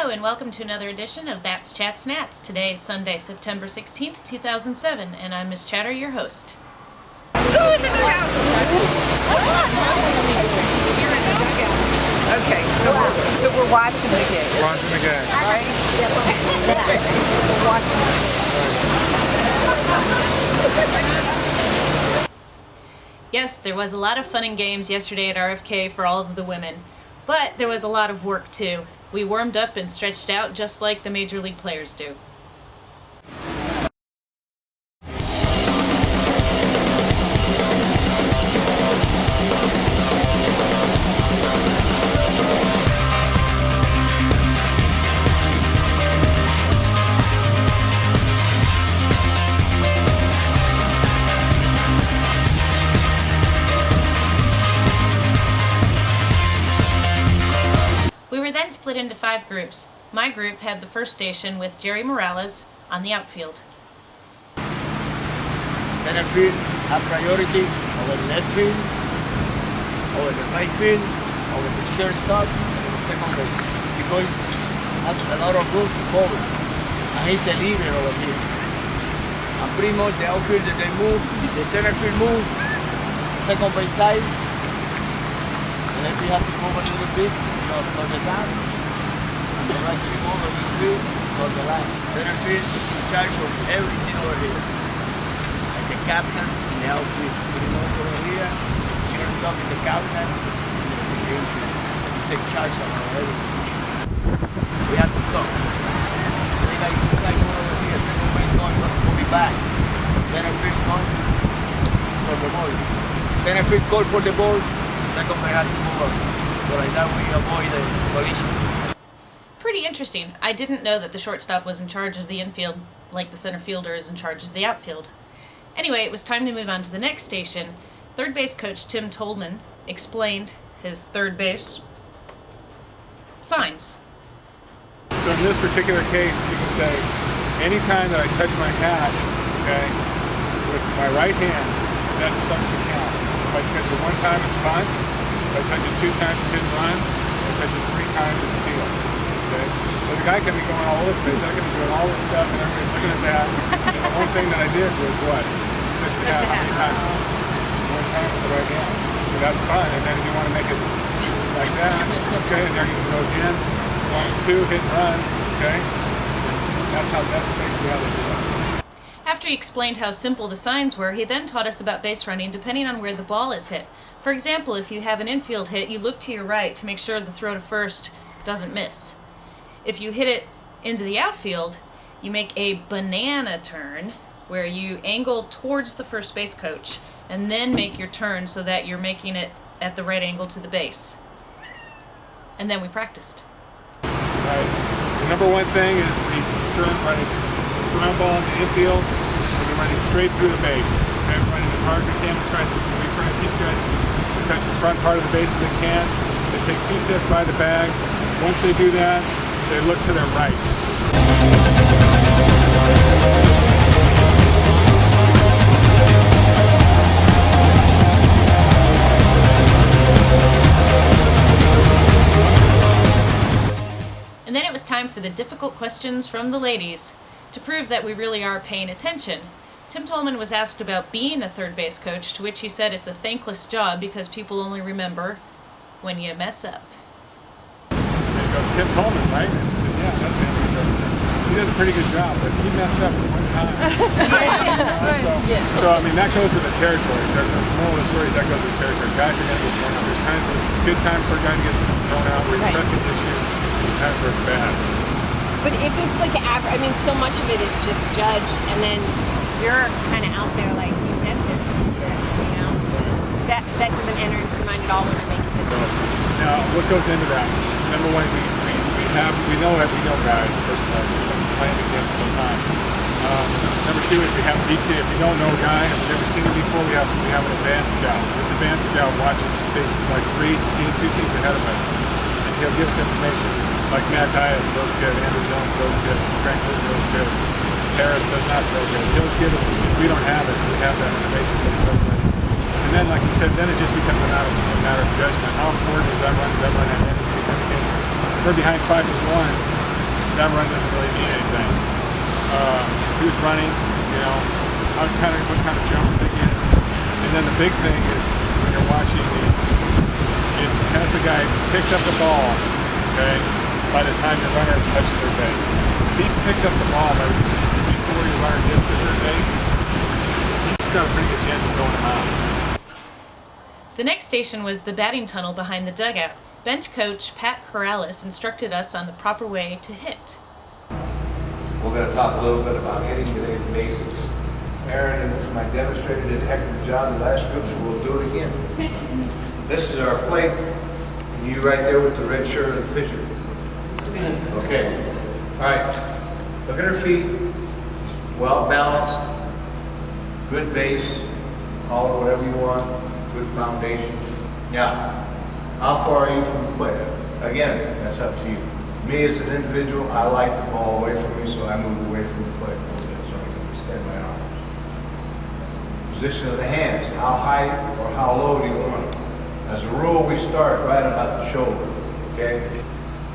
And welcome to another edition of That's Chat Snats. Today is Sunday, September 16th, 2007, and I'm MissChatter, your host. Okay, so we're watching the game. Watching the game. All right? We're watching the game. Yes, there was a lot of fun and games yesterday at RFK for all of the women, but there was a lot of work too. We warmed up and stretched out just like the Major League players do. We were then split into 5 groups. My group had the first station with Jerry Morales on the outfield. Center field have priority over the left field, over the right field, over the shortstop, and the second base. Because have a lot of room to cover. And he's the leader over here. And pretty much the outfield that they move, the center field move, second base side. And then we have to move a little bit. For the top, and the right field over a little bit for the line. Center field is in charge of everything over here. Like the captain in the outfield. Pretty much over here, shortstop in the captain, and the infield. We take charge of everything. We have to talk. Say like you guys go over here, second base going, we'll be back. Center field going for the ball. Center field call for the ball, second base has to move up. So like that we avoid the collision. Pretty interesting. I didn't know that the shortstop was in charge of the infield, like the center fielder is in charge of the outfield. Anyway, it was time to move on to the next station. Third base coach Tim Tolman explained his third base signs. So in this particular case, you can say, anytime that I touch my hat, okay, with my right hand, that starts to count. If I touch it 1 time, it's bunt. If I touch it 2 times, it's hit and run. If I touch it 3 times, it's steal. Okay? So the guy can be going all over the place. I can be doing all this stuff, and everybody's looking at that. And the one thing that I did was what? Touch the hat how many times? 1 time with the right hand. So that's fun. And then if you want to make it like that, okay, and there you can go again. 1, 2, hit and run. Okay? That's basically how they do it. After he explained how simple the signs were, he then taught us about base running depending on where the ball is hit. For example, if you have an infield hit, you look to your right to make sure the throw to first doesn't miss. If you hit it into the outfield, you make a banana turn where you angle towards the first base coach and then make your turn so that you're making it at the right angle to the base. And then we practiced. Right. The number one thing is be stern, running ground ball in the infield, and you're running straight through the base. Okay, running as hard as we can. We're trying to teach guys to touch the front part of the base if they can. They take 2 steps by the bag. Once they do that, they look to their right. And then it was time for the difficult questions from the ladies. To prove that we really are paying attention, Tim Tolman was asked about being a third base coach, to which he said it's a thankless job because people only remember when you mess up. There goes Tim Tolman, right? And he said, yeah, that's him. He does a pretty good job, but he messed up 1 time. So, I mean, that goes with the territory. The moral of the story is that goes with the territory. Guys are going to get thrown out. There's times when it's a good time for a guy to get thrown out, or a pressing issue. There's times where it's bad. But if it's like I mean, so much of it is just judged, and then you're kind of out there like you sense it, you know? Because that doesn't enter into your mind at all when you're making the deal. Now, what goes into that? Number one, we know guys, first of all, just from playing against the time. Number two is we have detail. If you don't know a guy and you've never seen him before, we have an advanced scout. This advanced scout watches, stays like two teams ahead of us. And he'll give us information like Matt Dias throws good, Andrew Jones throws good, Frank Lee throws good, Harris does not throw good. He'll give us, if we don't have it, we have that information so it's open. And then, like you said, then it just becomes a matter of judgment. How important is that run? Does that run have any significance? If we're behind 5-1, that run doesn't really mean anything. Who's running, you know, what kind of jump are they getting? And then the big thing is when you're watching these, it's has the guy picked up the ball, okay, by the time your runner has touched their base. If he's picked up the ball before your runner gets to their base, you've got a pretty good chance of throwing him out. The next station was the batting tunnel behind the dugout. Bench coach Pat Corrales instructed us on the proper way to hit. We're going to talk a little bit about hitting today's basics. Aaron and this, my demonstrator, did a heck of a job in the last group, so we'll do it again. This is our plate, and you right there with the red shirt of the pitcher. Okay. All right. Look at her feet. Well balanced. Good base. Call it whatever you want. Good foundation. Now, how far are you from the plate? Again, that's up to you. Me as an individual, I like the ball away from me, so I move away from the plate a little bit so I can extend my arms. Position of the hands, how high or how low do you want it? As a rule, we start right about the shoulder, okay?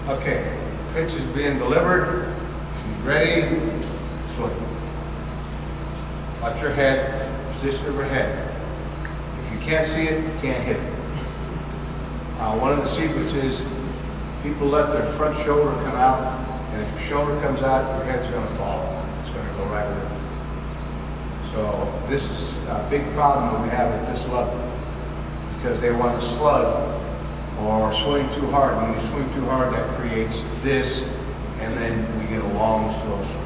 Okay, pitch is being delivered, she's ready, swing. Watch her head, position of her head. If you can't see it, you can't hit it. One of the secrets is people let their front shoulder come out, and if your shoulder comes out, your head's going to fall. It's going to go right with it. So this is a big problem that we have at this level, because they want to slug or swing too hard. When you swing too hard, that creates this, and then we get a long, slow swing.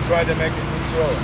Try to make it control.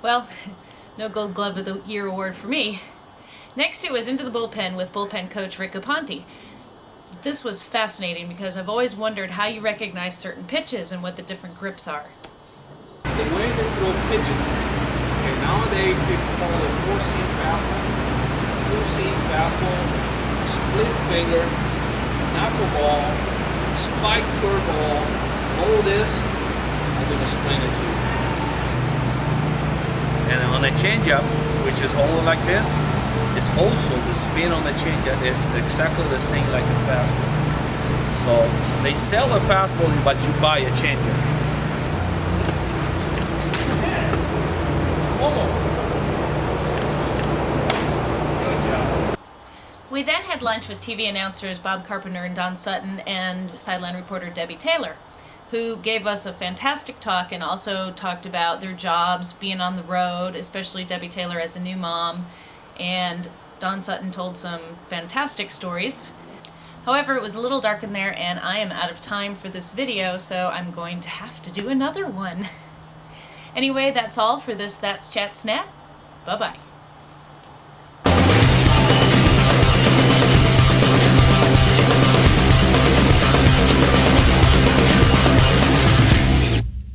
Well, no Gold Glove of the Year award for me. Next, it was into the bullpen with bullpen coach Rick Aponte. This was fascinating because I've always wondered how you recognize certain pitches and what the different grips are. The way they throw pitches, okay, nowadays people call it 4-seam fastball, 2-seam fastballs, split finger, knuckleball, spike curveball, all this, I'm going to explain it to you. And on a changeup, which is all like this, is also the spin on the changeup is exactly the same like a fastball. So they sell a fastball, but you buy a changeup. Yes. Good job. We then had lunch with TV announcers Bob Carpenter and Don Sutton and sideline reporter Debbie Taylor, who gave us a fantastic talk and also talked about their jobs, being on the road, especially Debbie Taylor as a new mom, and Don Sutton told some fantastic stories. However, it was a little dark in there and I am out of time for this video, so I'm going to have to do another one. Anyway, that's all for this That's Chat Snap. Bye-bye.